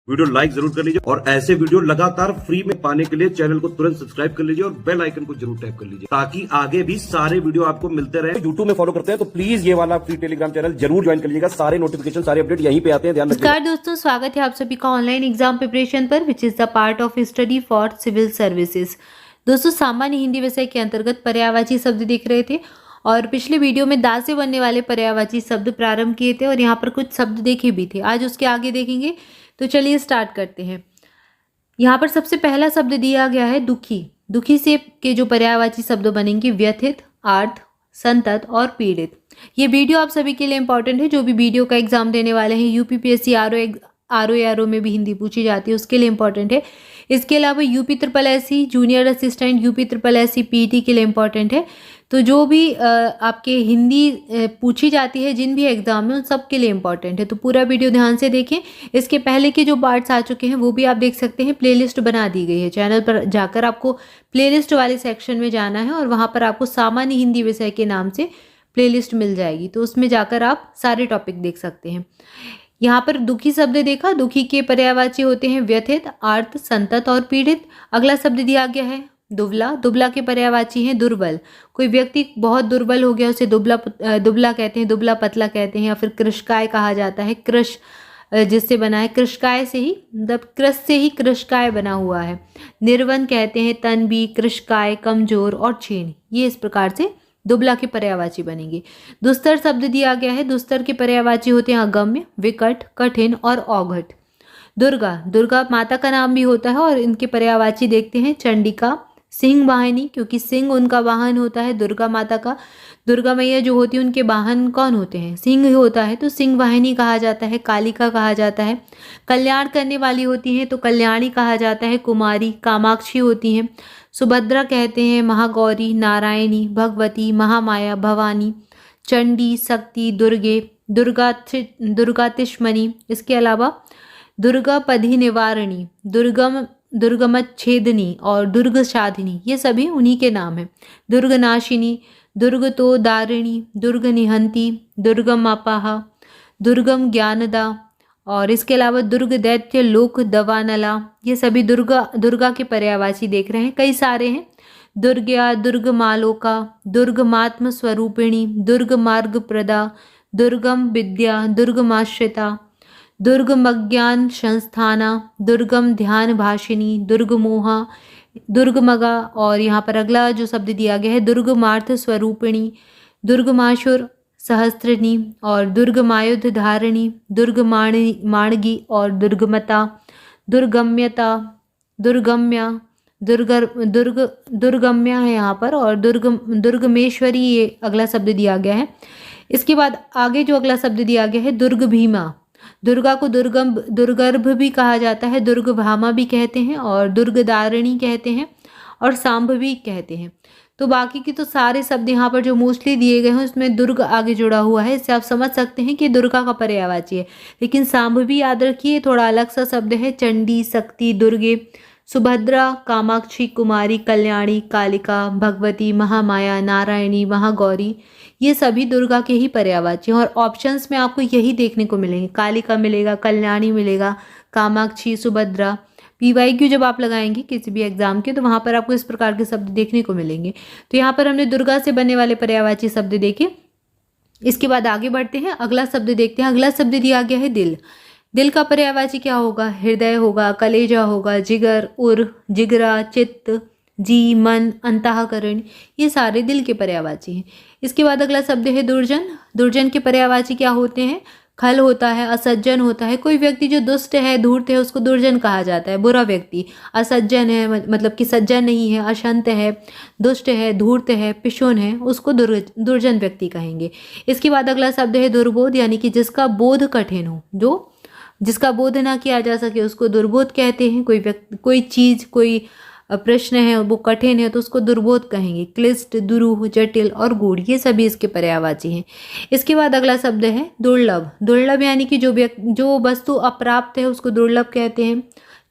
Video like जरूर कर लीजिए और ऐसे वीडियो लगातार फ्री में पाने के लिए चैनल को तुरंत सब्सक्राइब कर लीजिए और बेल आइकन को जरूर टैप कर लीजिए ताकि आगे भी सारे वीडियो आपको मिलते रहे। यूट्यूब में फॉलो करते हैं तो प्लीज ये वाला फ्री टेलीग्राम चैनल जरूर ज्वाइन कर लीजिएगा। सारे नोटिफिकेशन सारे अपडेट यहीं पे आते हैं, ध्यान रखिए। नमस्कार दोस्तों, स्वागत है आप सभी का ऑनलाइन एग्जाम प्रिपरेशन पर which is the part of study for civil services. दोस्तों, सामान्य हिंदी विषय के अंतर्गत पर्यायवाची शब्द देख रहे थे और पिछले वीडियो में दा से बनने वाले पर्यायवाची शब्द प्रारंभ किए थे और यहाँ पर कुछ शब्द देखे भी थे। आज उसके आगे देखेंगे, तो चलिए स्टार्ट करते हैं। यहाँ पर सबसे पहला शब्द दिया गया है दुखी। दुखी से के जो पर्यायवाची शब्द बनेंगे व्यथित, आर्त, संतत और पीड़ित। ये वीडियो आप सभी के लिए इंपॉर्टेंट है, जो भी वीडियो का एग्जाम देने वाले हैं। यूपीपीएससी आरओ में भी हिंदी पूछी जाती है, उसके लिए इंपॉर्टेंट है। इसके अलावा UP triple SC junior assistant, UP triple SC PT के लिए इंपॉर्टेंट है। तो जो भी आपके हिंदी पूछी जाती है जिन भी एग्जाम में, उन सब के लिए इंपॉर्टेंट है। तो पूरा वीडियो ध्यान से देखें। इसके पहले के जो पार्ट्स आ चुके हैं वो भी आप देख सकते हैं। प्लेलिस्ट बना दी गई है, चैनल पर जाकर आपको प्लेलिस्ट वाले सेक्शन में जाना है और वहाँ पर आपको सामान्य हिंदी विषय के नाम से प्लेलिस्ट मिल जाएगी। तो उसमें जाकर आप सारे टॉपिक देख सकते हैं। यहाँ पर दुखी शब्द देखा, दुखी के पर्यायवाची होते हैं व्यथित, आर्त, संतत और पीड़ित। अगला शब्द दिया गया है दुबला। दुबला के पर्यायवाची हैं दुर्बल। कोई व्यक्ति बहुत दुर्बल हो गया, उसे दुबला कहते हैं, दुबला पतला कहते हैं, या फिर कृशकाय कहा जाता है। कृश जिससे बना है, कृशकाय से ही, मतलब कृष से ही कृशकाय बना हुआ है। निर्वन कहते हैं तनबी, कृशकाय, कमजोर और क्षीण। ये इस प्रकार से दुबला के पर्यायवाची बनेंगे। दुस्तर शब्द दिया गया है। दुस्तर के पर्यायवाची होते हैं अगम्य, विकट, कठिन और औघट। दुर्गा, दुर्गा माता का नाम भी होता है और इनके पर्यायवाची देखते हैं चंडिका, सिंह वाहिनी, क्योंकि सिंह उनका वाहन होता है दुर्गा माता का। दुर्गा मैया जो होती है उनके वाहन कौन होते हैं? सिंह होता है, तो सिंह वाहिनी कहा जाता है, कालिका कहा जाता है। कल्याण करने वाली होती हैं तो कल्याणी कहा जाता है। कुमारी, कामाक्षी होती हैं। सुभद्रा कहते हैं महागौरी, नारायणी, भगवती, महामाया, भवानी, चंडी, शक्ति, दुर्गे, दुर्गातिष्मणि। इसके अलावा दुर्गापधि निवारणी, दुर्गमच्छेदनी और दुर्ग साधिनी, ये सभी उन्हीं के नाम हैं। दुर्गनाशिनी, दुर्गतो दारिणी, दुर्ग निहंती, दुर्गम अपाहा, दुर्गम ज्ञानदा और इसके अलावा दुर्ग दैत्य लोक दवानला। ये सभी दुर्गा के पर्यायवाची देख रहे हैं, कई सारे हैं। दुर्ग्या, दुर्गमालोका, दुर्गमात्म स्वरूपिणी, दुर्ग मार्ग प्रदा, दुर्गम विद्या, दुर्गमाश्रिता, दुर्गमज्ञान संस्थाना, दुर्गम ध्यान भाषिनी, दुर्गमोहा, दुर्गमगा। और यहाँ पर अगला जो शब्द दिया गया है दुर्गमार्थ स्वरूपिणी, दुर्गमाशुर सहस्त्रनी और दुर्गमायुध धारिणी, दुर्गमाणगी और दुर्गमता, दुर्गम्यता, दुर्गम्या, दुर्गम्या है यहाँ पर, और दुर्गमेश्वरी, ये अगला शब्द दिया गया है। इसके बाद आगे जो अगला शब्द दिया गया है दुर्ग भीमा। दुर्गा को दुर्गर्भ भी कहा जाता है, दुर्गभामा भी कहते हैं और दुर्गदारिणी कहते हैं और सांभवी कहते हैं। तो बाकी की तो सारे शब्द यहाँ पर जो मोस्टली दिए गए हैं उसमें दुर्ग आगे जुड़ा हुआ है, इससे आप समझ सकते हैं कि दुर्गा का पर्यायवाची है। लेकिन सांभवी याद रखिए, थोड़ा अलग सा शब्द है। चंडी, शक्ति, दुर्गे, सुभद्रा, कामाक्षी, कुमारी, कल्याणी, कालिका, भगवती, महामाया, नारायणी, महागौरी, ये सभी दुर्गा के ही पर्यायवाची हैं। और ऑप्शंस में आपको यही देखने को मिलेंगे, कालिका मिलेगा, कल्याणी मिलेगा, कामाक्षी, सुभद्रा। PYQ जब आप लगाएंगे किसी भी एग्जाम के, तो वहाँ पर आपको इस प्रकार के शब्द देखने को मिलेंगे। तो यहाँ पर हमने दुर्गा से बनने वाले पर्यायवाची शब्द देखे। इसके बाद आगे बढ़ते हैं, अगला शब्द देखते हैं। अगला शब्द दिया गया है दिल। दिल का पर्यायवाची क्या होगा? हृदय होगा, कलेजा होगा, जिगर, उर, जिगरा, चित्त, जी, मन, अंतःकरण, ये सारे दिल के पर्यायवाची हैं। इसके बाद अगला शब्द है दुर्जन। दुर्जन के पर्यायवाची क्या होते हैं? खल होता है, असज्जन होता है। कोई व्यक्ति जो दुष्ट है, धूर्त है, उसको दुर्जन कहा जाता है, बुरा व्यक्ति। असज्जन है मतलब कि सज्जन नहीं है, अशांत है, दुष्ट है, धूर्त है, पिशुन है, उसको दुर्जन व्यक्ति कहेंगे। इसके बाद अगला शब्द है दुर्बोध, यानी कि जिसका बोध कठिन हो, जो जिसका बोध ना किया जा सके उसको दुर्बोध कहते हैं। कोई व्यक्ति, कोई चीज, कोई प्रश्न है वो कठिन है तो उसको दुर्बोध कहेंगे। क्लिष्ट, दुरूह, जटिल और गूढ़, ये सभी इसके पर्यायवाची हैं। इसके बाद अगला शब्द है दुर्लभ। दुर्लभ यानी कि जो वस्तु अप्राप्त है उसको दुर्लभ कहते हैं,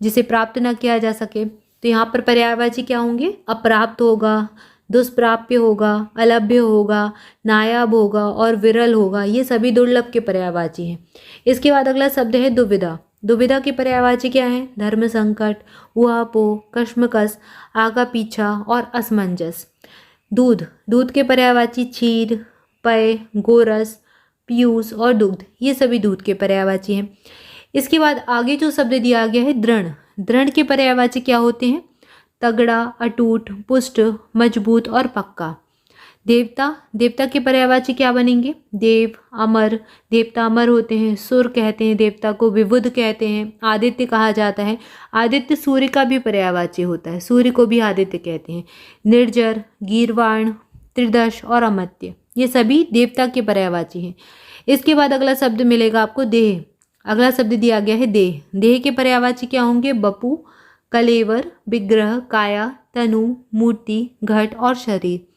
जिसे प्राप्त ना किया जा सके। तो यहाँ पर पर्यायवाची क्या होंगे? अप्राप्त होगा, दुष्प्राप्य होगा, अलभ्य होगा, नायाब होगा और विरल होगा, ये सभी दुर्लभ के पर्यायवाची हैं। इसके बाद अगला शब्द है दुविधा। दुविधा के पर्यायवाची क्या हैं? धर्म संकट, ऊहापोह, कश्मकश, आगा पीछा और असमंजस। दूध, दूध के पर्यायवाची क्षीर, पेय, गोरस, पीयूष और दुग्ध, ये सभी दूध के पर्यायवाची हैं। इसके बाद आगे जो शब्द दिया गया है दृढ़, दृढ़ के पर्यायवाची क्या होते हैं? तगड़ा, अटूट, पुष्ट, मजबूत और पक्का। देवता, देवता के पर्यायवाची क्या बनेंगे? देव, अमर, देवता अमर होते हैं। सुर कहते हैं देवता को, विबुध कहते हैं। आदित्य कहा जाता है, आदित्य सूर्य का भी पर्यायवाची होता है, सूर्य को भी आदित्य कहते हैं। निर्जर, गीर्वाण, त्रिदश और अमर्त्य, ये सभी देवता के पर्यायवाची हैं। इसके बाद अगला शब्द मिलेगा आपको देह। अगला शब्द दिया गया है देह, देह के पर्यायवाची क्या होंगे? बपू, कलेवर, विग्रह, काया, तनु, मूर्ति, घट और शरीर।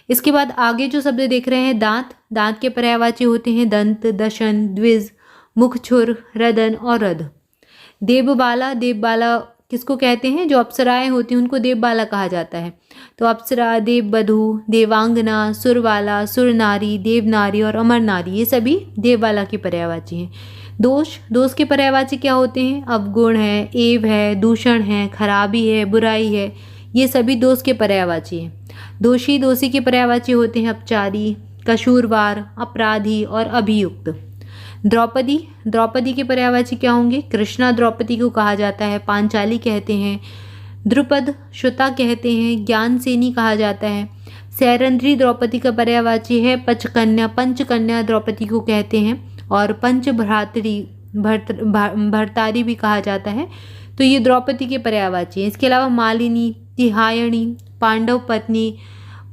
इसके बाद आगे जो शब्द देख रहे हैं दांत, दांत के पर्यायवाची होते हैं दंत, दशन, द्विज, मुखछुर, रदन और रद। देवबाला, देवबाला किसको कहते हैं? जो अप्सराएं होती हैं उनको देवबाला कहा जाता है। तो अप्सरा, देवबधू, देवांगना, सुरबाला, सुरनारी, देवनारी और अमर नारी, ये सभी देवबाला की पर्यायवाची हैं। दोष, दोष के पर्यायवाची क्या होते हैं? अवगुण है, एव है, दूषण है, खराबी है, बुराई है, ये सभी दोष के पर्यायवाची हैं। दोषी, दोषी के पर्यायवाची होते हैं अपचारी, कसूरवार, अपराधी और अभियुक्त। द्रौपदी, द्रौपदी के पर्यायवाची क्या होंगे? कृष्णा द्रौपदी को कहा जाता है, पांचाली कहते हैं, द्रुपद श्रुता कहते हैं, ज्ञानसेनी कहा जाता है। सैरंध्री द्रौपदी का पर्यायवाची है पंचकन्या, पंचकन्या द्रौपदी को कहते हैं और पंचभ्रातरी, भर्तारी भी कहा जाता है। तो ये द्रौपदी के पर्यायवाची हैं। इसके अलावा मालिनी, तिहायणी, पांडव पत्नी,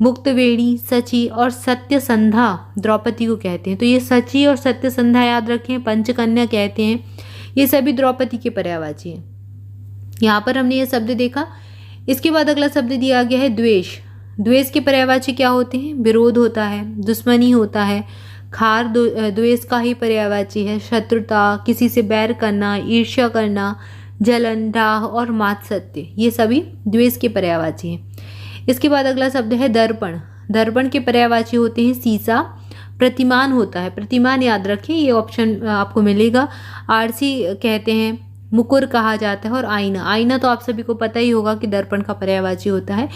मुक्तवेणी, सची और सत्यसंधा द्रौपदी को कहते हैं। तो ये सची और सत्यसंधा याद रखें, पंचकन्या कहते हैं, ये सभी द्रौपदी के पर्यायवाची हैं। यहाँ पर हमने ये शब्द देखा। इसके बाद अगला शब्द दिया गया है द्वेष। द्वेष के पर्यायवाची क्या होते हैं? विरोध होता है, दुश्मनी होता है। खार द्वेष का ही पर्यायवाची है। शत्रुता, किसी से बैर करना, ईर्ष्या करना, जलन, डाह और मात्सत्य, ये सभी द्वेष के पर्यायवाची हैं। इसके बाद अगला शब्द है दर्पण। दर्पण के पर्यायवाची होते हैं शीशा, प्रतिमान होता है, प्रतिमान याद रखें, ये ऑप्शन आपको मिलेगा। आरसी कहते हैं, मुकुर कहा जाता है और आईना, आईना तो आप सभी को पता ही होगा कि दर्पण का पर्यायवाची होता है।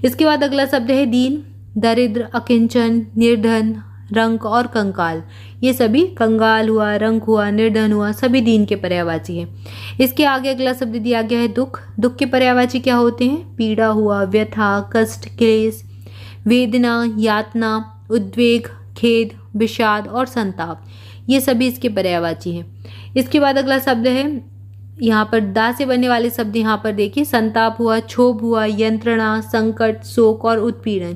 इसके बाद अगला शब्द है दीन, दरिद्र, अकिंचन, निर्धन, रंक और कंकाल, ये सभी कंगाल हुआ, रंक हुआ, निर्धन हुआ, सभी दीन के पर्यायवाची हैं। इसके आगे अगला शब्द दिया गया है दुख। दुख के पर्यायवाची क्या होते हैं? पीड़ा हुआ, व्यथा, कष्ट, क्लेश, वेदना, यातना, उद्वेग, खेद, विषाद और संताप, ये सभी इसके पर्यायवाची हैं। इसके बाद अगला शब्द है, यहाँ पर दा से बनने वाले शब्द यहाँ पर देखिए, संताप हुआ, क्षोभ हुआ, यंत्रणा, संकट, शोक और उत्पीड़न,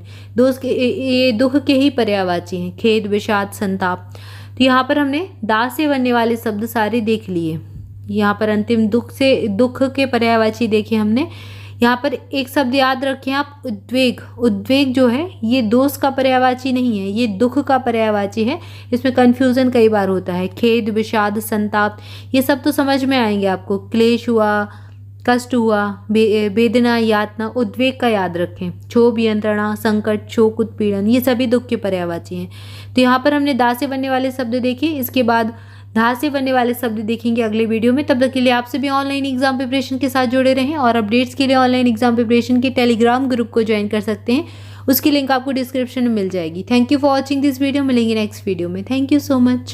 ये दुख के ही पर्यायवाची हैं, खेद, विषाद, संताप। तो यहाँ पर हमने दा से बनने वाले शब्द सारे देख लिए। यहाँ पर अंतिम दुख के पर्यायवाची देखे हमने। यहाँ पर एक शब्द याद रखें आप, उद्वेग। उद्वेग जो है ये दोष का पर्यायवाची नहीं है, ये दुख का पर्यायवाची है, इसमें कन्फ्यूज़न कई बार होता है। खेद, विषाद, संताप, ये सब तो समझ में आएंगे आपको। क्लेश हुआ, कष्ट हुआ, वेदना, यातना, उद्वेग का याद रखें। क्षोभ, यंत्रणा, संकट, शोक, उत्पीड़न, ये सभी दुख के पर्यायवाची हैं। तो यहाँ पर हमने दा से बनने वाले शब्द देखे। इसके बाद धा से बनने वाले शब्द देखेंगे अगले वीडियो में। तब तक के लिए आपसे भी ऑनलाइन एग्जाम प्रिपरेशन के साथ जुड़े रहें और अपडेट्स के लिए ऑनलाइन एग्जाम प्रिपरेशन के टेलीग्राम ग्रुप को ज्वाइन कर सकते हैं, उसकी लिंक आपको डिस्क्रिप्शन में मिल जाएगी। Thank you for watching this video. मिलेंगे नेक्स्ट वीडियो में। Thank you so much.